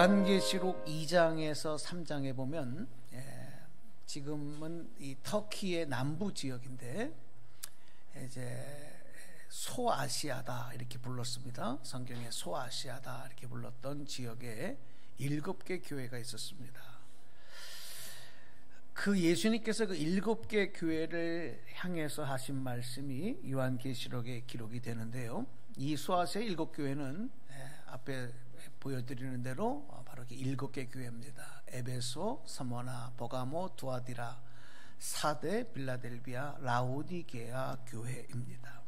요한계시록 2장에서 3장에 보면 지금은 이 터키의 남부 지역인데 이제 소아시아다 이렇게 불렀습니다. 성경에 소아시아다 이렇게 불렀던 지역에 7개 교회가 있었습니다. 그 예수님께서 그 7개 교회를 향해서 하신 말씀이 요한계시록에 기록이 되는데요. 이 소아시아 7교회는 앞에 보여드리는 대로 바로 7개 교회입니다. 에베소, 스무나, 버가모, 두아디라, 사데, 빌라델비아, 라오디게아 교회입니다.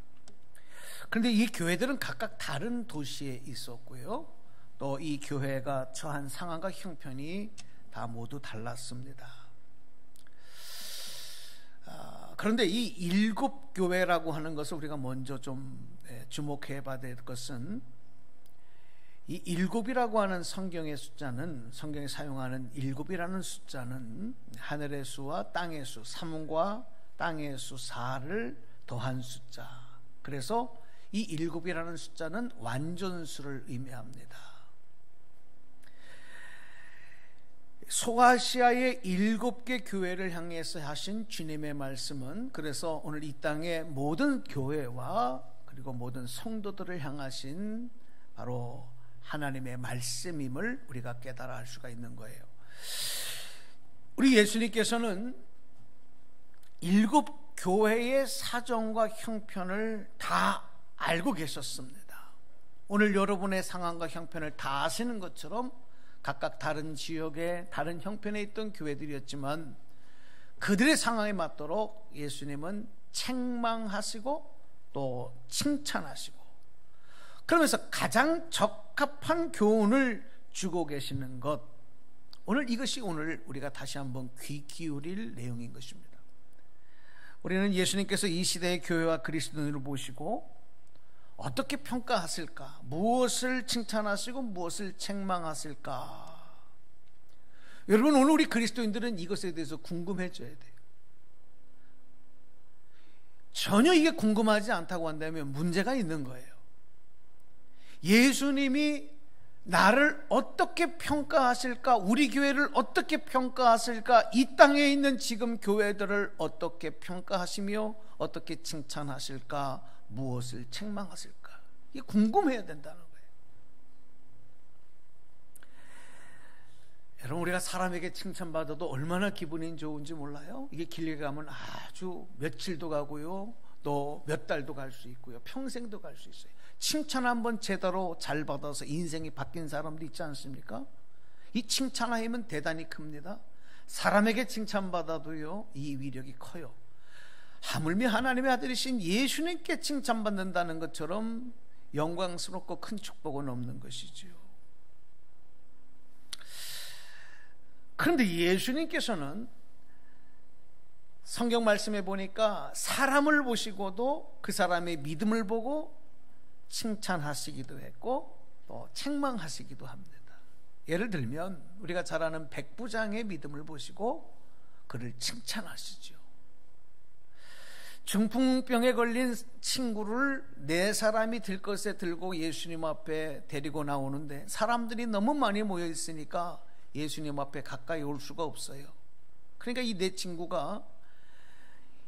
그런데 이 교회들은 각각 다른 도시에 있었고요. 또 이 교회가 처한 상황과 형편이 다 모두 달랐습니다. 그런데 이 7교회라고 하는 것을 우리가 먼저 좀 주목해 봐야 될 것은, 이 7이라고 하는 성경의 숫자는, 성경에 사용하는 7이라는 숫자는 하늘의 수와 땅의 수, 3과 땅의 수 4를 더한 숫자. 그래서 이 7이라는 숫자는 완전수를 의미합니다. 소아시아의 7개 교회를 향해서 하신 주님의 말씀은, 그래서 오늘 이 땅의 모든 교회와 그리고 모든 성도들을 향하신 바로 하나님의 말씀임을 우리가 깨달아 알 수가 있는 거예요. 우리 예수님께서는 7교회의 사정과 형편을 다 알고 계셨습니다. 오늘 여러분의 상황과 형편을 다 아시는 것처럼 각각 다른 지역에 다른 형편에 있던 교회들이었지만, 그들의 상황에 맞도록 예수님은 책망하시고 또 칭찬하시고, 그러면서 가장 적합한 교훈을 주고 계시는 것, 이것이 오늘 우리가 다시 한번 귀 기울일 내용인 것입니다. 우리는 예수님께서 이 시대의 교회와 그리스도인을 보시고 어떻게 평가하실까? 무엇을 칭찬하시고 무엇을 책망하실까? 여러분, 오늘 우리 그리스도인들은 이것에 대해서 궁금해져야 돼요. 전혀 이게 궁금하지 않다고 한다면 문제가 있는 거예요. 예수님이 나를 어떻게 평가하실까? 우리 교회를 어떻게 평가하실까? 이 땅에 있는 지금 교회들을 어떻게 평가하시며 어떻게 칭찬하실까? 무엇을 책망하실까? 이게 궁금해야 된다는 거예요. 여러분, 우리가 사람에게 칭찬받아도 얼마나 기분이 좋은지 몰라요? 이게 길게 가면 아주 며칠도 가고요, 또 몇 달도 갈 수 있고요, 평생도 갈 수 있어요. 칭찬 한번 제대로 잘 받아서 인생이 바뀐 사람도 있지 않습니까? 이 칭찬의 힘은 대단히 큽니다. 사람에게 칭찬받아도요, 이 위력이 커요. 하물며 하나님의 아들이신 예수님께 칭찬받는다는 것처럼 영광스럽고 큰 축복은 없는 것이지요. 그런데 예수님께서는 성경 말씀에 보니까 사람을 보시고도 그 사람의 믿음을 보고 칭찬하시기도 했고 또 책망하시기도 합니다. 예를 들면 우리가 잘 아는 백부장의 믿음을 보시고 그를 칭찬하시죠. 중풍병에 걸린 친구를 4사람이 들것에 들고 예수님 앞에 데리고 나오는데, 사람들이 너무 많이 모여 있으니까 예수님 앞에 가까이 올 수가 없어요. 그러니까 이 4친구가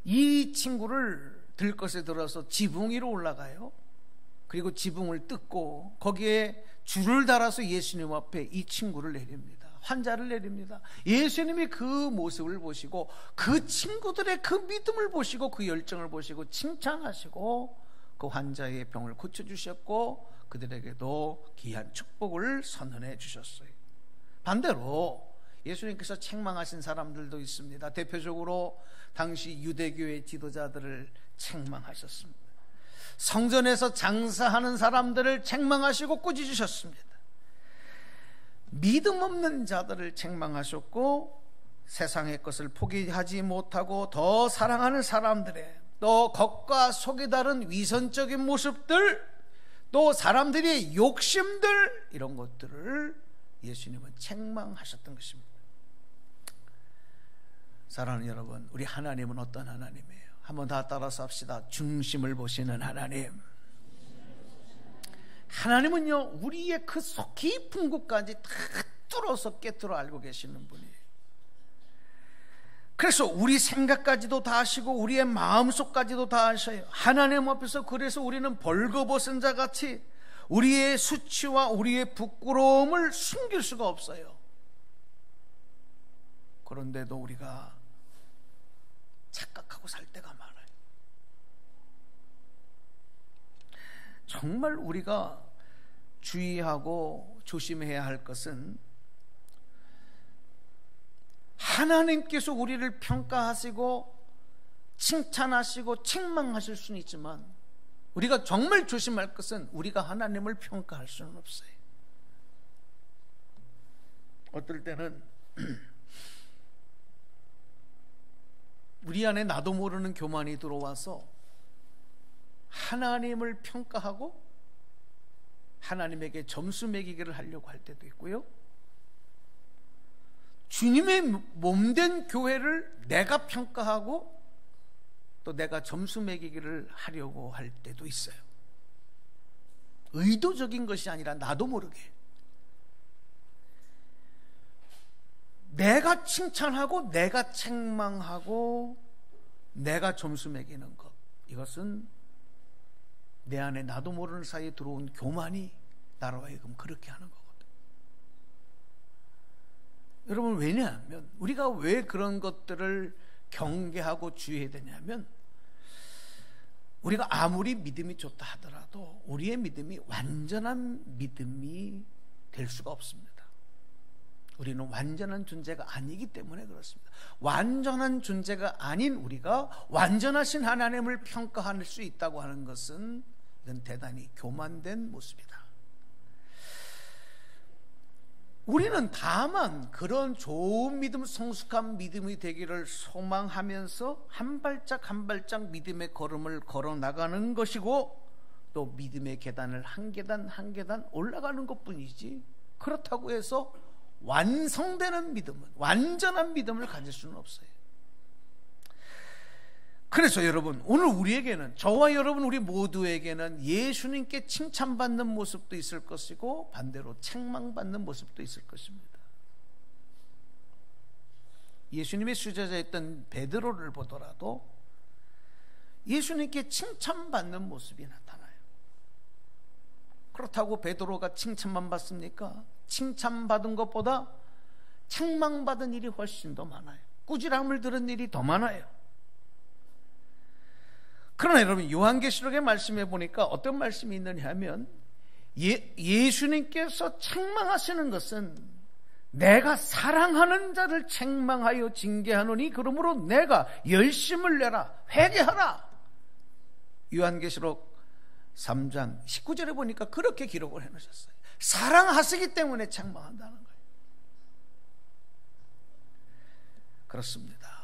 이 친구를 들것에 들어서 지붕 위로 올라가요. 그리고 지붕을 뜯고 거기에 줄을 달아서 예수님 앞에 이 친구를 내립니다. 환자를 내립니다. 예수님이 그 모습을 보시고 그 친구들의 그 믿음을 보시고 그 열정을 보시고 칭찬하시고 그 환자의 병을 고쳐주셨고 그들에게도 귀한 축복을 선언해 주셨어요. 반대로 예수님께서 책망하신 사람들도 있습니다. 대표적으로 당시 유대교의 지도자들을 책망하셨습니다. 성전에서 장사하는 사람들을 책망하시고 꾸짖으셨습니다. 믿음 없는 자들을 책망하셨고, 세상의 것을 포기하지 못하고 더 사랑하는 사람들의 또 겉과 속이 다른 위선적인 모습들, 또 사람들의 욕심들, 이런 것들을 예수님은 책망하셨던 것입니다. 사랑하는 여러분, 우리 하나님은 어떤 하나님이에요? 한번 다 따라서 합시다. 중심을 보시는 하나님. 하나님은요, 우리의 그 속 깊은 곳까지 다 꿰뚫어서 꿰뚫어 알고 계시는 분이에요. 그래서 우리 생각까지도 다 아시고 우리의 마음속까지도 다 아셔요. 하나님 앞에서 그래서 우리는 벌거벗은 자같이 우리의 수치와 우리의 부끄러움을 숨길 수가 없어요. 그런데도 우리가 착각하고 살 때가 많아요. 정말 우리가 주의하고 조심해야 할 것은 하나님께서 우리를 평가하시고 칭찬하시고 책망하실 수는 있지만 우리가 정말 조심할 것은 우리가 하나님을 평가할 수는 없어요. 어떨 때는 우리 안에 나도 모르는 교만이 들어와서 하나님을 평가하고 하나님에게 점수 매기기를 하려고 할 때도 있고요, 주님의 몸된 교회를 내가 평가하고 또 내가 점수 매기기를 하려고 할 때도 있어요. 의도적인 것이 아니라 나도 모르게 내가 칭찬하고 내가 책망하고 내가 점수 매기는 것, 이것은 내 안에 나도 모르는 사이에 들어온 교만이 나로 하여금 그렇게 하는 거거든요. 여러분, 왜냐하면 우리가 왜 그런 것들을 경계하고 주의해야 되냐면 우리가 아무리 믿음이 좋다 하더라도 우리의 믿음이 완전한 믿음이 될 수가 없습니다. 우리는 완전한 존재가 아니기 때문에 그렇습니다. 완전한 존재가 아닌 우리가 완전하신 하나님을 평가할 수 있다고 하는 것은 이건 대단히 교만된 모습이다. 우리는 다만 그런 좋은 믿음, 성숙한 믿음이 되기를 소망하면서 한 발짝 한 발짝 믿음의 걸음을 걸어 나가는 것이고 또 믿음의 계단을 한 계단 한 계단 올라가는 것뿐이지, 그렇다고 해서 완성되는 믿음은, 완전한 믿음을 가질 수는 없어요. 그래서 여러분, 오늘 우리에게는, 저와 여러분 우리 모두에게는 예수님께 칭찬받는 모습도 있을 것이고 반대로 책망받는 모습도 있을 것입니다. 예수님의 수제자였던 베드로를 보더라도 예수님께 칭찬받는 모습이 나타나요. 그렇다고 베드로가 칭찬만 받습니까? 칭찬받은 것보다 책망받은 일이 훨씬 더 많아요. 꾸지람을 들은 일이 더 많아요. 그러나 여러분, 요한계시록의 말씀에 보니까 어떤 말씀이 있느냐 하면 예수님께서 책망하시는 것은 내가 사랑하는 자를 책망하여 징계하노니 그러므로 내가 열심을 내라, 회개하라. 요한계시록 3장 19절에 보니까 그렇게 기록을 해놓으셨어요. 사랑하시기 때문에 책망한다는 거예요. 그렇습니다.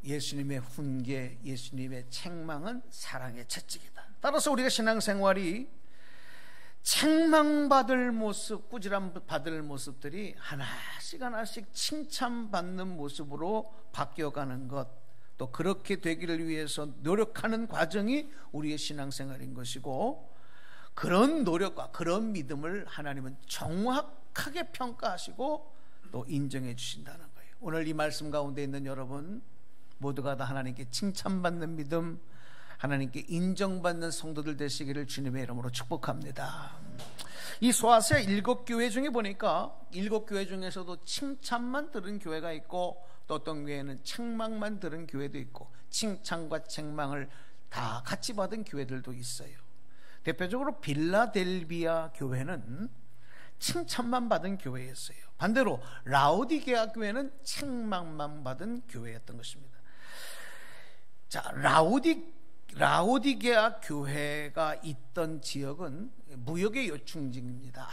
예수님의 훈계, 예수님의 책망은 사랑의 채찍이다. 따라서 우리가 신앙생활이 책망받을 모습, 꾸지람 받을 모습들이 하나씩 하나씩 칭찬받는 모습으로 바뀌어가는 것, 또 그렇게 되기를 위해서 노력하는 과정이 우리의 신앙생활인 것이고, 그런 노력과 그런 믿음을 하나님은 정확하게 평가하시고 또 인정해 주신다는 거예요. 오늘 이 말씀 가운데 있는 여러분 모두가 다 하나님께 칭찬받는 믿음, 하나님께 인정받는 성도들 되시기를 주님의 이름으로 축복합니다. 이 소아시아 7교회 중에 보니까 7교회 중에서도 칭찬만 들은 교회가 있고 또 어떤 교회는 책망만 들은 교회도 있고 칭찬과 책망을 다 같이 받은 교회들도 있어요. 대표적으로 빌라델비아 교회는 칭찬만 받은 교회였어요. 반대로 라오디게아 교회는 책망만 받은 교회였던 것입니다. 자, 라오디게아 교회가 있던 지역은 무역의 요충지입니다.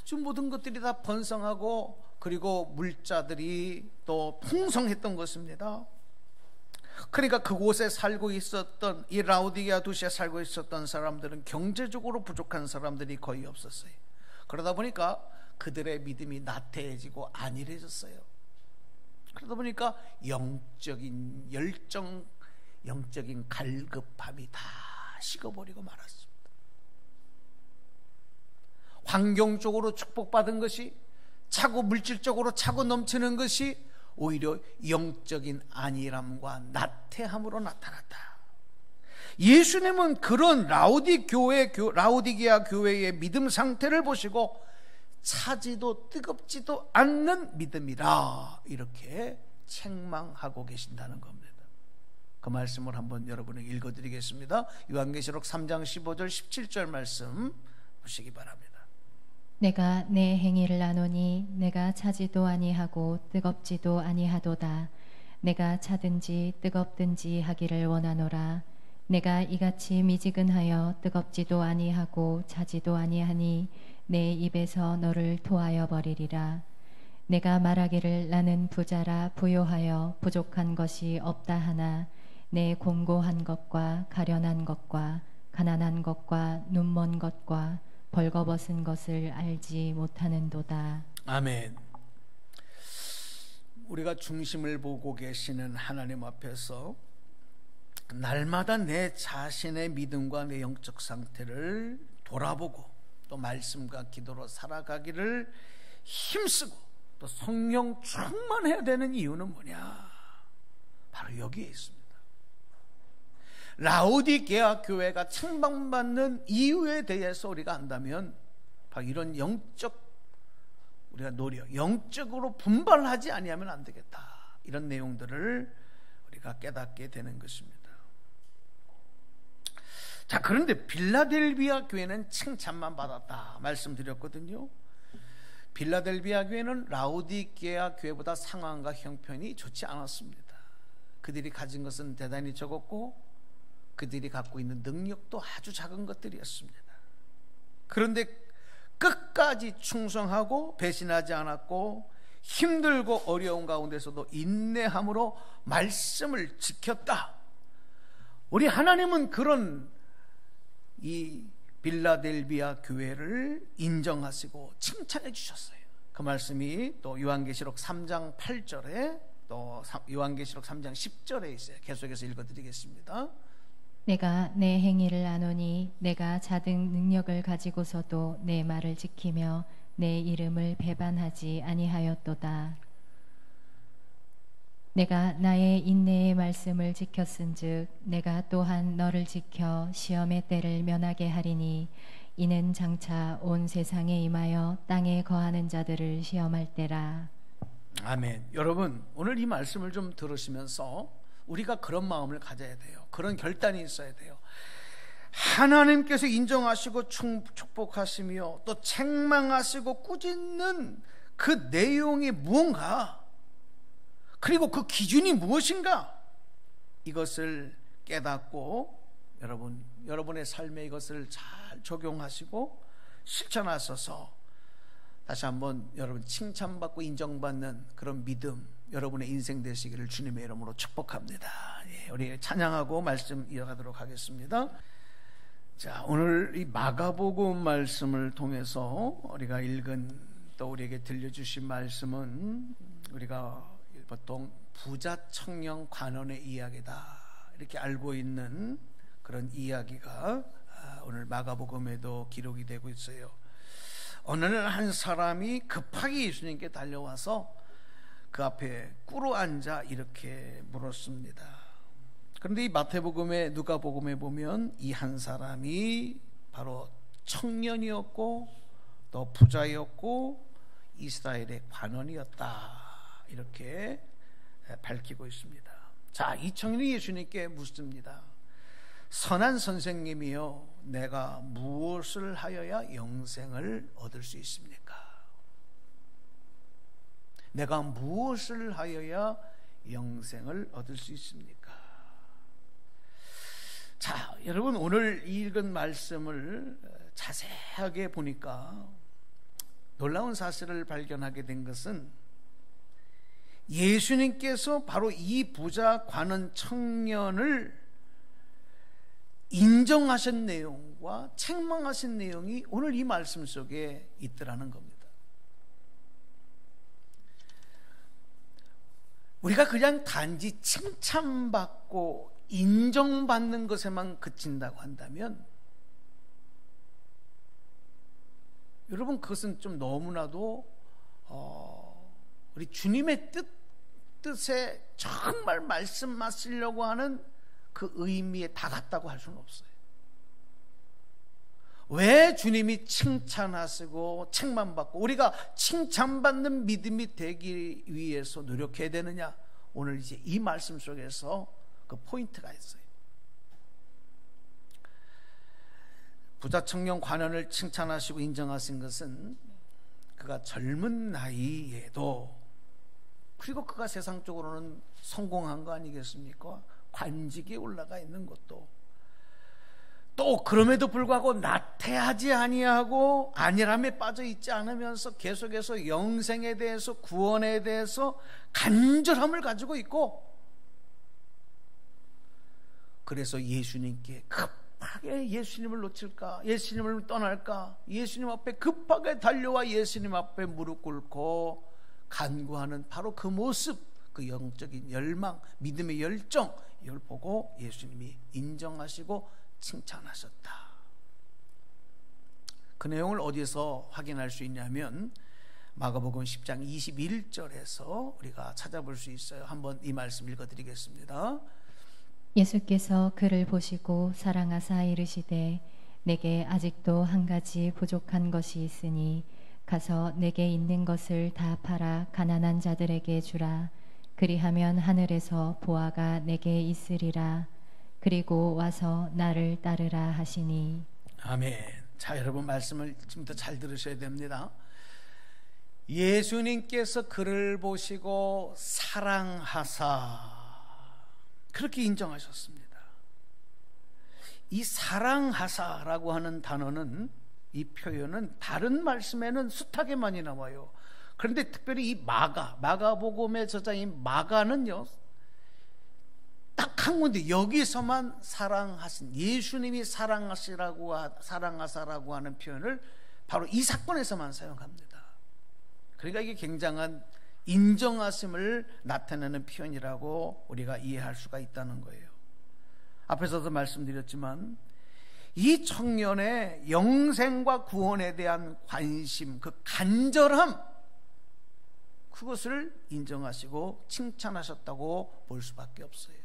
아주 모든 것들이 다 번성하고 그리고 물자들이 또 풍성했던 것입니다. 그러니까 그곳에 살고 있었던, 이 라오디게아 도시에 살고 있었던 사람들은 경제적으로 부족한 사람들이 거의 없었어요. 그러다 보니까 그들의 믿음이 나태해지고 안일해졌어요. 그러다 보니까 영적인 열정, 영적인 갈급함이 다 식어버리고 말았습니다. 환경적으로 축복받은 것이 차고 물질적으로 차고 넘치는 것이 오히려 영적인 안일함과 나태함으로 나타났다. 예수님은 그런 라오디게아 교회의 믿음 상태를 보시고 차지도 뜨겁지도 않는 믿음이라 이렇게 책망하고 계신다는 겁니다. 그 말씀을 한번 여러분에게 읽어드리겠습니다. 요한계시록 3장 15절 17절 말씀 보시기 바랍니다. 내가 내 행위를 아노니 내가 차지도 아니하고 뜨겁지도 아니하도다. 내가 차든지 뜨겁든지 하기를 원하노라. 내가 이같이 미지근하여 뜨겁지도 아니하고 차지도 아니하니 내 입에서 너를 토하여 버리리라. 내가 말하기를 나는 부자라 부요하여 부족한 것이 없다 하나 내 곤고한 것과 가련한 것과 가난한 것과 눈먼 것과 벌거벗은 것을 알지 못하는도다. 아멘. 우리가 중심을 보고 계시는 하나님 앞에서 날마다 내 자신의 믿음과 내 영적 상태를 돌아보고 또 말씀과 기도로 살아가기를 힘쓰고 또 성령 충만해야 되는 이유는 뭐냐? 바로 여기에 있습니다. 라오디게아 교회가 책망받는 이유에 대해서 우리가 안다면 바로 이런 우리가 영적으로 분발하지 아니하면 안 되겠다. 이런 내용들을 우리가 깨닫게 되는 것입니다. 자, 그런데 빌라델비아 교회는 칭찬만 받았다 말씀드렸거든요. 빌라델비아 교회는 라오디게아 교회보다 상황과 형편이 좋지 않았습니다. 그들이 가진 것은 대단히 적었고 그들이 갖고 있는 능력도 아주 작은 것들이었습니다. 그런데 끝까지 충성하고 배신하지 않았고 힘들고 어려운 가운데서도 인내함으로 말씀을 지켰다. 우리 하나님은 그런 이 빌라델비아 교회를 인정하시고 칭찬해 주셨어요. 그 말씀이 또 요한계시록 3장 8절에 또 요한계시록 3장 10절에 있어요. 계속해서 읽어드리겠습니다. 내가 내 행위를 아노니 내가 자등 능력을 가지고서도 내 말을 지키며 내 이름을 배반하지 아니하였도다. 내가 나의 인내의 말씀을 지켰은즉 내가 또한 너를 지켜 시험의 때를 면하게 하리니 이는 장차 온 세상에 임하여 땅에 거하는 자들을 시험할 때라. 아멘. 여러분, 오늘 이 말씀을 좀 들으시면서 우리가 그런 마음을 가져야 돼요. 그런 결단이 있어야 돼요. 하나님께서 인정하시고 축복하시며 또 책망하시고 꾸짖는 그 내용이 무언가, 그리고 그 기준이 무엇인가, 이것을 깨닫고 여러분의 삶에 이것을 잘 적용하시고 실천하셔서 다시 한번 여러분 칭찬받고 인정받는 그런 믿음 여러분의 인생 되시기를 주님의 이름으로 축복합니다. 예, 우리 찬양하고 말씀 이어가도록 하겠습니다. 자, 오늘 이 마가복음 말씀을 통해서 우리가 읽은 또 우리에게 들려주신 말씀은 우리가 보통 부자 청년 관원의 이야기다 이렇게 알고 있는 그런 이야기가 오늘 마가복음에도 기록이 되고 있어요. 어느 날 한 사람이 급하게 예수님께 달려와서 그 앞에 꿇어 앉아 이렇게 물었습니다. 그런데 이 마태복음에 누가복음에 보면 이 한 사람이 바로 청년이었고 또 부자였고 이스라엘의 관원이었다 이렇게 밝히고 있습니다. 자, 이 청년이 예수님께 묻습니다. 선한 선생님이여, 내가 무엇을 하여야 영생을 얻을 수 있습니까? 내가 무엇을 하여야 영생을 얻을 수 있습니까? 자, 여러분 오늘 읽은 말씀을 자세하게 보니까 놀라운 사실을 발견하게 된 것은 예수님께서 바로 이 부자 관원 청년을 인정하신 내용과 책망하신 내용이 오늘 이 말씀 속에 있더라는 겁니다. 우리가 그냥 단지 칭찬받고 인정받는 것에만 그친다고 한다면 여러분 그것은 좀 너무나도 우리 주님의 뜻에 정말 말씀하시려고 하는 그 의미에 다갔다고 할 수는 없어요. 왜 주님이 칭찬하시고 책망받고 우리가 칭찬받는 믿음이 되기 위해서 노력해야 되느냐? 오늘 이제 이 말씀 속에서 그 포인트가 있어요. 부자 청년 관원을 칭찬하시고 인정하신 것은 그가 젊은 나이에도, 그리고 그가 세상적으로는 성공한 거 아니겠습니까? 관직에 올라가 있는 것도, 또 그럼에도 불구하고 나태하지 아니하고 안일함에 빠져 있지 않으면서 계속해서 영생에 대해서, 구원에 대해서 간절함을 가지고 있고, 그래서 예수님께 급하게 예수님을 놓칠까, 예수님을 떠날까, 예수님 앞에 급하게 달려와 예수님 앞에 무릎 꿇고 간구하는 바로 그 모습, 그 영적인 열망, 믿음의 열정, 이걸 보고 예수님이 인정하시고 칭찬하셨다. 그 내용을 어디서 확인할 수 있냐면 마가복음 10장 21절에서 우리가 찾아볼 수 있어요. 한번 이 말씀 읽어드리겠습니다. 예수께서 그를 보시고 사랑하사 이르시되 내게 아직도 한 가지 부족한 것이 있으니 가서 내게 있는 것을 다 팔아 가난한 자들에게 주라. 그리하면 하늘에서 보화가 내게 있으리라. 그리고 와서 나를 따르라 하시니. 아멘. 자, 여러분 말씀을 지금부터 잘 들으셔야 됩니다. 예수님께서 그를 보시고 사랑하사, 그렇게 인정하셨습니다. 이 사랑하사라고 하는 단어는, 이 표현은 다른 말씀에는 숱하게 많이 나와요. 그런데 특별히 이 마가복음의 저자인 마가는요, 딱 한 군데 여기서만 사랑하신, 예수님이 사랑하사라고 하는 표현을 바로 이 사건에서만 사용합니다. 그러니까 이게 굉장한 인정하심을 나타내는 표현이라고 우리가 이해할 수가 있다는 거예요. 앞에서도 말씀드렸지만 이 청년의 영생과 구원에 대한 관심, 그 간절함, 그것을 인정하시고 칭찬하셨다고 볼 수밖에 없어요.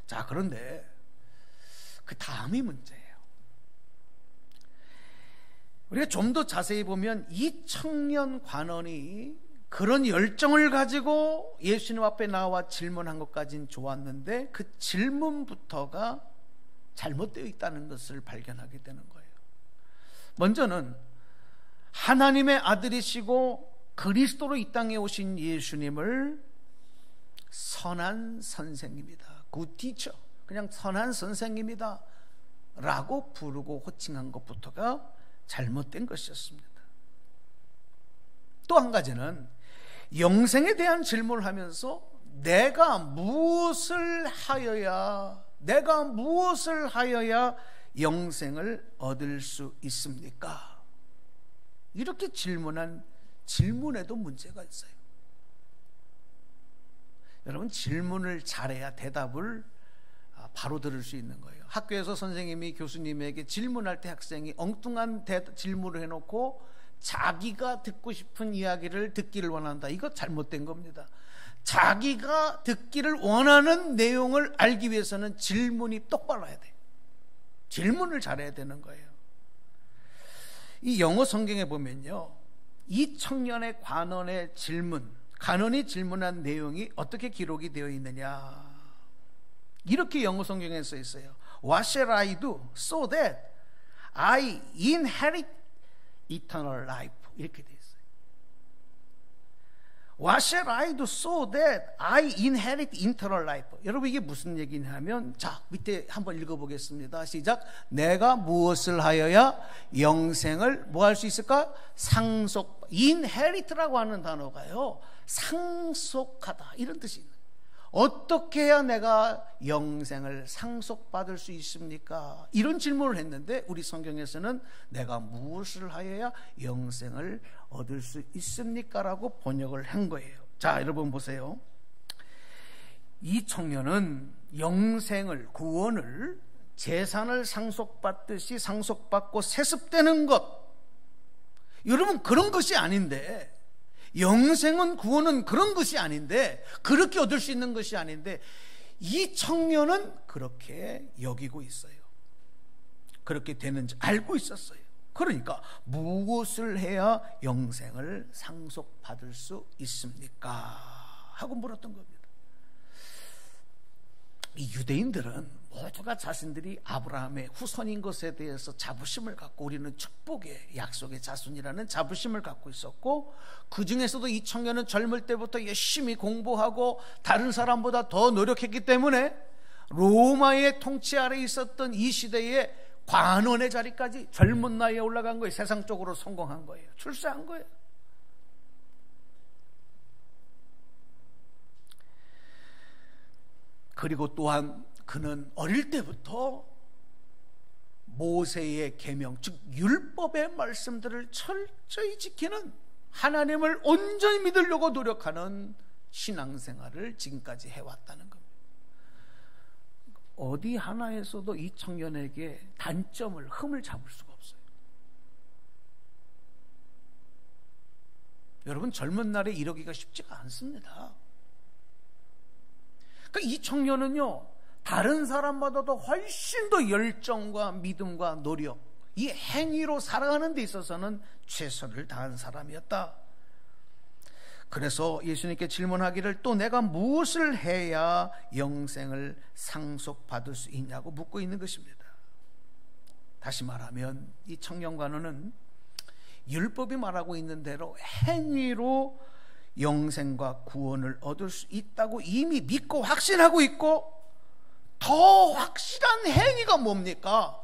자, 그런데 그 다음이 문제예요. 우리가 좀 더 자세히 보면 이 청년 관원이 그런 열정을 가지고 예수님 앞에 나와 질문한 것까지는 좋았는데 그 질문부터가 잘못되어 있다는 것을 발견하게 되는 거예요. 먼저는 하나님의 아들이시고 그리스도로 이 땅에 오신 예수님을 선한 선생님이다, 굿 티처, 그냥 선한 선생님이다 라고 부르고 호칭한 것부터가 잘못된 것이었습니다. 또 한 가지는 영생에 대한 질문을 하면서 내가 무엇을 하여야 영생을 얻을 수 있습니까? 이렇게 질문한 질문에도 문제가 있어요. 여러분, 질문을 잘해야 대답을 바로 들을 수 있는 거예요. 학교에서 선생님이 교수님에게 질문할 때 학생이 엉뚱한 질문을 해놓고 자기가 듣고 싶은 이야기를 듣기를 원한다. 이거 잘못된 겁니다. 자기가 듣기를 원하는 내용을 알기 위해서는 질문이 똑바로 해야 돼요. 질문을 잘해야 되는 거예요. 이 영어 성경에 보면요, 이 청년의 관원의 관원이 질문한 내용이 어떻게 기록이 되어 있느냐, 이렇게 영어 성경에 써 있어요. What shall I do so that I inherit eternal life? 이렇게 되어 있어요. What shall I do so that I inherit eternal life? 여러분, 이게 무슨 얘기냐면, 자, 밑에 한번 읽어보겠습니다. 시작. 내가 무엇을 하여야 영생을 뭐 할 수 있을까? inherit라고 하는 단어가요, 상속하다, 이런 뜻이 있는. 어떻게 해야 내가 영생을 상속받을 수 있습니까? 이런 질문을 했는데 우리 성경에서는 내가 무엇을 하여야 영생을 얻을 수 있습니까? 라고 번역을 한 거예요. 자, 여러분 보세요. 이 청년은 영생을, 구원을 재산을 상속받듯이 상속받고 세습되는 것, 여러분, 그런 것이 아닌데, 영생은, 구원은 그런 것이 아닌데, 그렇게 얻을 수 있는 것이 아닌데, 이 청년은 그렇게 여기고 있어요. 그렇게 되는지 알고 있었어요. 그러니까 무엇을 해야 영생을 상속받을 수 있습니까? 하고 물었던 겁니다. 이 유대인들은 모두가 자신들이 아브라함의 후손인 것에 대해서 자부심을 갖고, 우리는 축복의 약속의 자손이라는 자부심을 갖고 있었고, 그 중에서도 이 청년은 젊을 때부터 열심히 공부하고 다른 사람보다 더 노력했기 때문에 로마의 통치 아래 있었던 이 시대에 관원의 자리까지 젊은 나이에 올라간 거예요. 세상적으로 성공한 거예요. 출세한 거예요. 그리고 또한 그는 어릴 때부터 모세의 계명, 즉 율법의 말씀들을 철저히 지키는, 하나님을 온전히 믿으려고 노력하는 신앙생활을 지금까지 해왔다는 겁니다. 어디 하나에서도 이 청년에게 단점을, 흠을 잡을 수가 없어요. 여러분, 젊은 날에 이러기가 쉽지가 않습니다. 그러니까 이 청년은요, 다른 사람보다도 훨씬 더 열정과 믿음과 노력, 이 행위로 살아가는 데 있어서는 최선을 다한 사람이었다. 그래서 예수님께 질문하기를, 또 내가 무엇을 해야 영생을 상속받을 수 있냐고 묻고 있는 것입니다. 다시 말하면 이 청년관원은 율법이 말하고 있는 대로 행위로 영생과 구원을 얻을 수 있다고 이미 믿고 확신하고 있고, 더 확실한 행위가 뭡니까?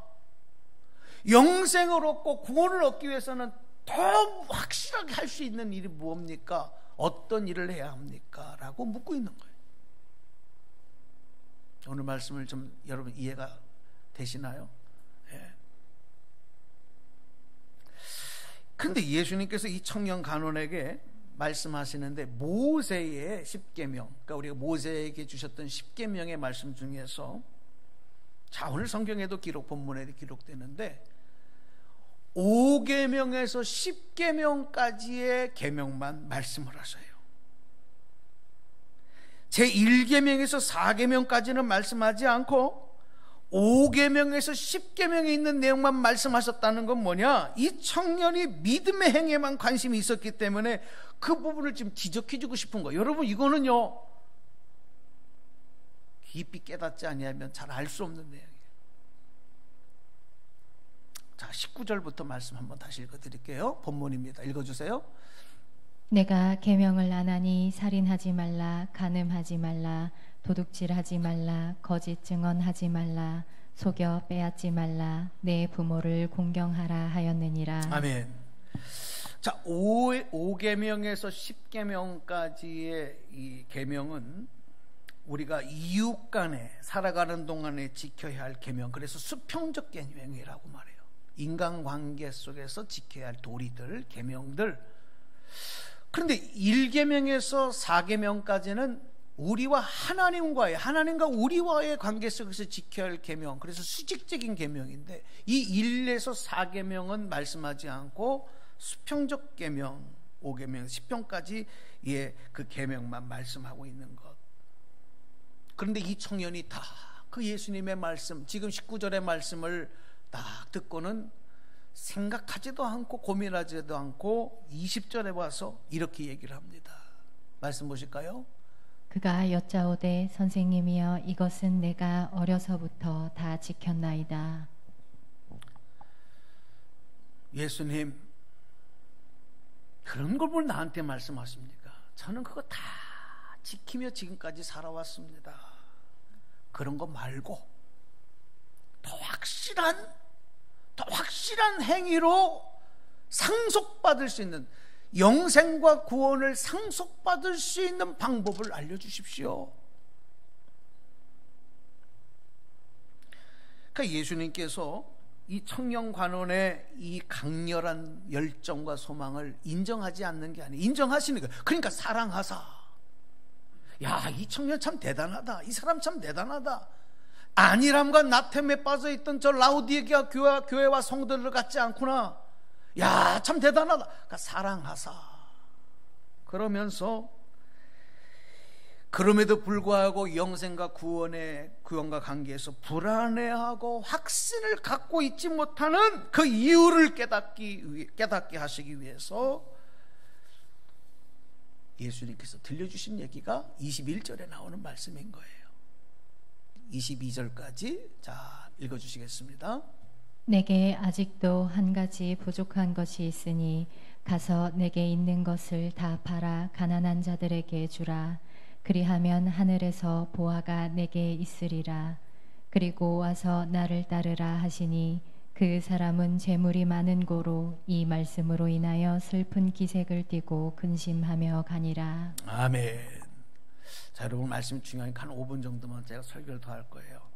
영생을 얻고 구원을 얻기 위해서는 더 확실하게 할 수 있는 일이 뭡니까? 어떤 일을 해야 합니까? 라고 묻고 있는 거예요. 오늘 말씀을 좀 여러분 이해가 되시나요? 예. 근데 예수님께서 이 청년 간원에게 말씀하시는데, 모세의 10계명, 그러니까 우리가 모세에게 주셨던 10계명의 말씀 중에서, 자, 오늘 성경에도 본문에도 기록되는데 5계명에서 10계명까지의 계명만 말씀을 하셔요. 제1계명에서 4계명까지는 말씀하지 않고 5계명에서 10계명에 있는 내용만 말씀하셨다는 건 뭐냐? 이 청년이 믿음의 행위에만 관심이 있었기 때문에 그 부분을 지금 지적해주고 싶은 거예요. 여러분, 이거는요, 깊이 깨닫지 아니하면 잘 알 수 없는 내용이에요. 자, 19절부터 말씀 한번 다시 읽어드릴게요. 본문입니다. 읽어주세요. 내가 계명을 안 하니 살인하지 말라, 간음하지 말라, 도둑질하지 말라, 거짓 증언하지 말라, 속여 빼앗지 말라, 내 부모를 공경하라 하였느니라. 아멘. 자, 5계명에서 10계명까지의 이 계명은 우리가 이웃 간에 살아가는 동안에 지켜야 할 계명, 그래서 수평적 계명이라고 말해요. 인간관계 속에서 지켜야 할 도리들, 계명들. 그런데 1계명에서 4계명까지는 우리와 하나님과 우리와의 관계 속에서 지켜야 할 계명, 그래서 수직적인 계명인데, 이 1에서 4계명은 말씀하지 않고 수평적 계명, 5계명, 10평까지 그 계명만 말씀하고 있는 것. 그런데 이 청년이 다 그 예수님의 말씀, 지금 19절의 말씀을 딱 듣고는 생각하지도 않고 고민하지도 않고 20절에 와서 이렇게 얘기를 합니다. 말씀 보실까요? 그가 여짜오되 선생님이여, 이것은 내가 어려서부터 다 지켰나이다. 예수님, 그런 걸 뭘 나한테 말씀하십니까? 저는 그거 다 지키며 지금까지 살아왔습니다. 그런 거 말고 더 확실한 행위로 상속받을 수 있는, 영생과 구원을 상속받을 수 있는 방법을 알려주십시오. 그러니까 예수님께서 이 청년 관원의 이 강렬한 열정과 소망을 인정하지 않는 게 아니에요. 인정하시는 거예요. 그러니까 사랑하사, 야, 이 청년 참 대단하다, 이 사람 참 대단하다, 안일함과 나템에 빠져있던 저 라우디게아 교회와 성도들 같지 않구나, 야, 참 대단하다. 그러니까 사랑하사. 그러면서 그럼에도 불구하고 영생과 구원과 관계에서 불안해하고 확신을 갖고 있지 못하는 그 이유를 깨닫게 하시기 위해서 예수님께서 들려주신 얘기가 21절에 나오는 말씀인 거예요. 22절까지 자 읽어주시겠습니다. 내게 아직도 한 가지 부족한 것이 있으니 가서 내게 있는 것을 다 팔아 가난한 자들에게 주라. 그리하면 하늘에서 보화가 내게 있으리라. 그리고 와서 나를 따르라 하시니 그 사람은 재물이 많은 고로 이 말씀으로 인하여 슬픈 기색을 띠고 근심하며 가니라. 아멘. 자, 여러분 말씀 중요하니까 한 5분 정도만 제가 설교를 더 할 거예요.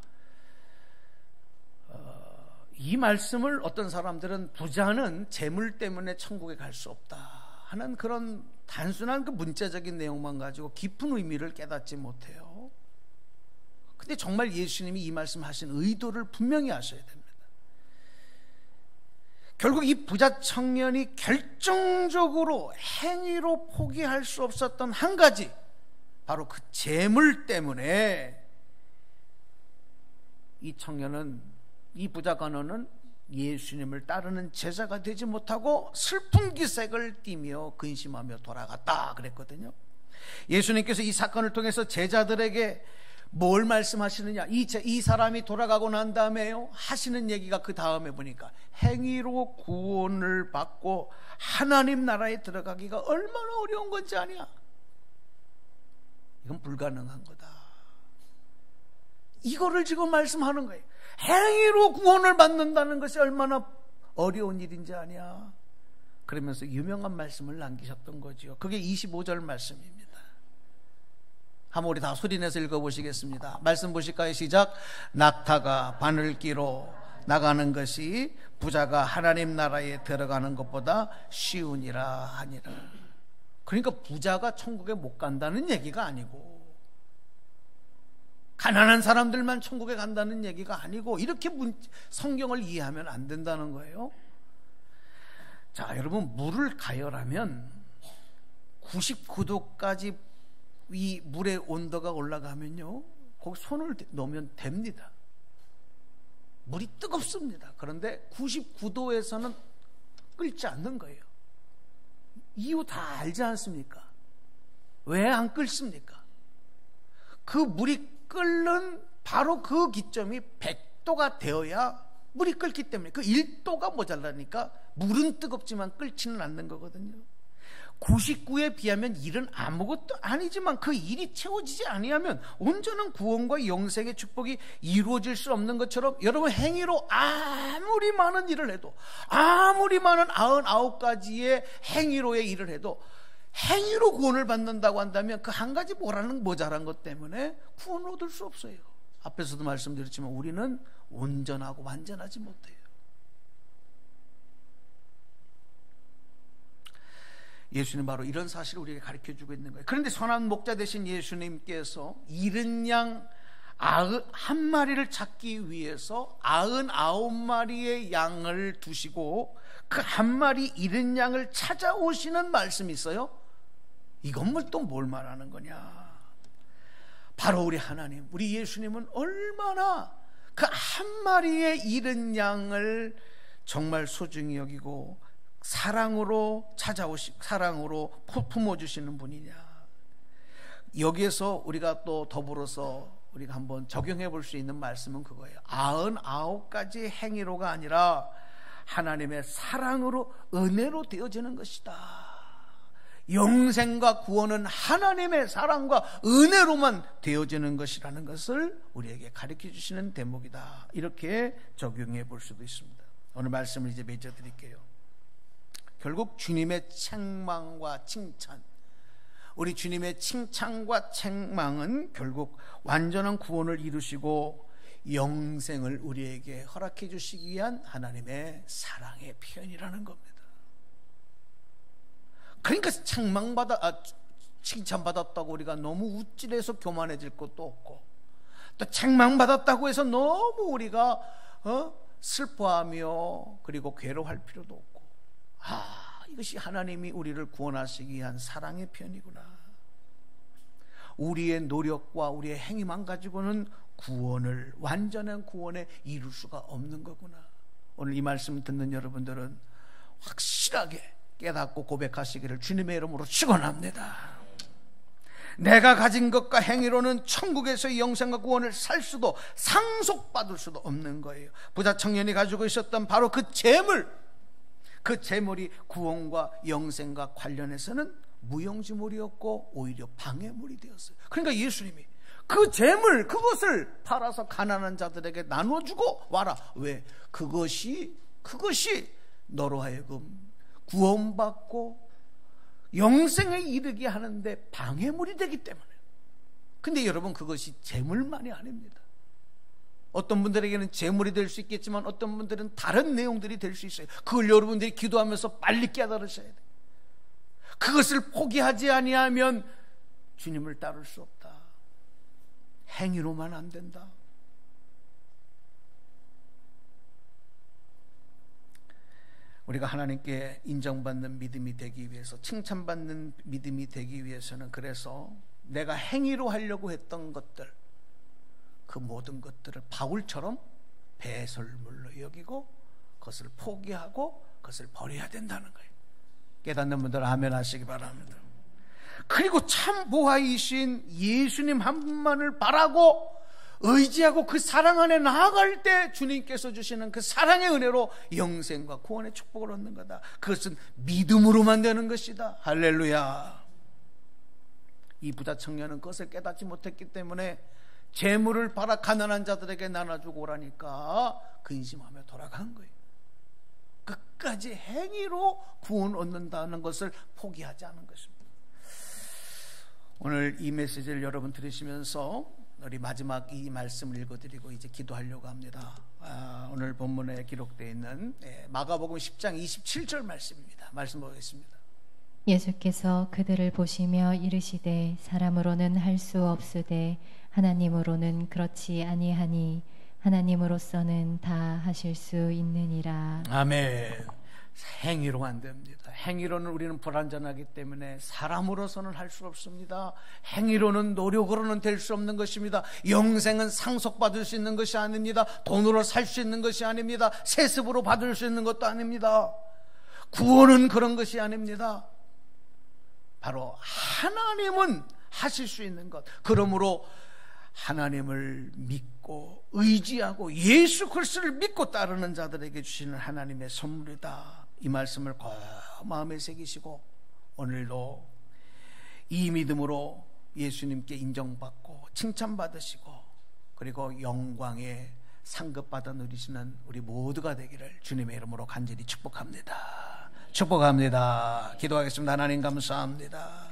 이 말씀을 어떤 사람들은 부자는 재물 때문에 천국에 갈 수 없다 하는 그런 단순한 그 문자적인 내용만 가지고 깊은 의미를 깨닫지 못해요. 근데 정말 예수님이 이 말씀하신 의도를 분명히 아셔야 됩니다. 결국 이 부자 청년이 결정적으로 행위로 포기할 수 없었던 한 가지, 바로 그 재물 때문에 이 부자 간호는 예수님을 따르는 제자가 되지 못하고 슬픈 기색을 띠며 근심하며 돌아갔다 그랬거든요. 예수님께서 이 사건을 통해서 제자들에게 뭘 말씀하시느냐, 이 사람이 돌아가고 난 다음에요 하시는 얘기가 그 다음에 보니까 행위로 구원을 받고 하나님 나라에 들어가기가 얼마나 어려운 건지 아냐. 이건 불가능한 거다. 이거를 지금 말씀하는 거예요. 행위로 구원을 받는다는 것이 얼마나 어려운 일인지 아냐. 그러면서 유명한 말씀을 남기셨던 거죠. 그게 25절 말씀입니다. 한번 우리 다 소리내서 읽어보시겠습니다. 말씀 보실까요? 시작. 낙타가 바늘 끼로 나가는 것이 부자가 하나님 나라에 들어가는 것보다 쉬우니라 하니라. 그러니까 부자가 천국에 못 간다는 얘기가 아니고, 가난한 사람들만 천국에 간다는 얘기가 아니고, 이렇게 성경을 이해하면 안 된다는 거예요. 자, 여러분, 물을 가열하면 99도까지 이 물의 온도가 올라가면요, 거기 손을 넣으면 됩니다. 물이 뜨겁습니다. 그런데 99도에서는 끓지 않는 거예요. 이유 다 알지 않습니까? 왜 안 끓습니까? 그 물이 끓는 바로 그 기점이 100도가 되어야 물이 끓기 때문에, 그 1도가 모자라니까 물은 뜨겁지만 끓지는 않는 거거든요. 99에 비하면 일은 아무것도 아니지만 그 일이 채워지지 아니하면 온전한 구원과 영생의 축복이 이루어질 수 없는 것처럼, 여러분, 행위로 아무리 많은 일을 해도, 아무리 많은 99가지의 행위로의 일을 해도, 행위로 구원을 받는다고 한다면 그 한 가지 모자란 것 때문에 구원을 얻을 수 없어요. 앞에서도 말씀드렸지만 우리는 온전하고 완전하지 못해요. 예수님 바로 이런 사실을 우리에게 가르쳐주고 있는 거예요. 그런데 선한 목자 되신 예수님께서 잃은 양 한 마리를 찾기 위해서 99마리의 양을 두시고 그 한 마리 잃은 양을 찾아오시는 말씀이 있어요. 이건 또 뭘 말하는 거냐. 바로 우리 하나님, 우리 예수님은 얼마나 그 한 마리의 잃은 양을 정말 소중히 여기고 사랑으로 사랑으로 품어주시는 분이냐. 여기에서 우리가 또 더불어서 우리가 한번 적용해 볼 수 있는 말씀은 그거예요. 99가지 행위로가 아니라 하나님의 사랑으로, 은혜로 되어지는 것이다. 영생과 구원은 하나님의 사랑과 은혜로만 되어지는 것이라는 것을 우리에게 가르쳐 주시는 대목이다. 이렇게 적용해 볼 수도 있습니다. 오늘 말씀을 이제 맺어 드릴게요. 결국 주님의 책망과 칭찬, 우리 주님의 칭찬과 책망은 결국 완전한 구원을 이루시고 영생을 우리에게 허락해 주시기 위한 하나님의 사랑의 표현이라는 겁니다. 그러니까 칭찬받았다고 우리가 너무 우쭐해서 교만해질 것도 없고, 또 책망받았다고 해서 너무 우리가 슬퍼하며 그리고 괴로워할 필요도 없고, 이것이 하나님이 우리를 구원하시기 위한 사랑의 편이구나. 우리의 노력과 우리의 행위만 가지고는 완전한 구원에 이룰 수가 없는 거구나. 오늘 이 말씀 듣는 여러분들은 확실하게 깨닫고 고백하시기를 주님의 이름으로 축원합니다. 내가 가진 것과 행위로는 천국에서의 영생과 구원을 살 수도 상속받을 수도 없는 거예요. 부자 청년이 가지고 있었던 바로 그 재물이 구원과 영생과 관련해서는 무용지물이었고 오히려 방해물이 되었어요. 그러니까 예수님이 그 재물, 그것을 팔아서 가난한 자들에게 나눠주고 와라. 왜? 그것이 너로 하여금 구원받고 영생에 이르게 하는데 방해물이 되기 때문에. 근데 여러분, 그것이 재물만이 아닙니다. 어떤 분들에게는 재물이 될 수 있겠지만 어떤 분들은 다른 내용들이 될 수 있어요. 그걸 여러분들이 기도하면서 빨리 깨달으셔야 돼요. 그것을 포기하지 아니하면 주님을 따를 수 없다. 행위로만 안 된다. 우리가 하나님께 인정받는 믿음이 되기 위해서, 칭찬받는 믿음이 되기 위해서는, 그래서 내가 행위로 하려고 했던 것들, 그 모든 것들을 바울처럼 배설물로 여기고 그것을 포기하고 그것을 버려야 된다는 거예요. 깨닫는 분들 아멘 하시기 바랍니다. 그리고 참 보화이신 예수님 한 분만을 바라고 의지하고 그 사랑 안에 나아갈 때 주님께서 주시는 그 사랑의 은혜로 영생과 구원의 축복을 얻는 거다. 그것은 믿음으로만 되는 것이다. 할렐루야. 이 부자 청년은 그것을 깨닫지 못했기 때문에 재물을 팔아 가난한 자들에게 나눠주고 오라니까 근심하며 돌아간 거예요. 끝까지 행위로 구원 얻는다는 것을 포기하지 않은 것입니다. 오늘 이 메시지를 여러분 들으시면서 우리 마지막 이 말씀을 읽어드리고 이제 기도하려고 합니다. 오늘 본문에 기록되어 있는 마가복음 10장 27절 말씀입니다. 말씀 보겠습니다. 예수께서 그들을 보시며 이르시되 사람으로는 할 수 없으되 하나님으로는 그렇지 아니하니 하나님으로서는 다 하실 수 있느니라. 아멘. 행위로 안 됩니다. 행위로는 우리는 불완전하기 때문에 사람으로서는 할 수 없습니다. 행위로는, 노력으로는 될 수 없는 것입니다. 영생은 상속받을 수 있는 것이 아닙니다. 돈으로 살 수 있는 것이 아닙니다. 세습으로 받을 수 있는 것도 아닙니다. 구원은 그런 것이 아닙니다. 바로 하나님은 하실 수 있는 것. 그러므로 하나님을 믿고 의지하고 예수 그리스도를 믿고 따르는 자들에게 주시는 하나님의 선물이다. 이 말씀을 꼭 마음에 새기시고 오늘도 이 믿음으로 예수님께 인정받고 칭찬받으시고 그리고 영광의 상급받아 누리시는 우리 모두가 되기를 주님의 이름으로 간절히 축복합니다. 축복합니다. 기도하겠습니다. 하나님 감사합니다.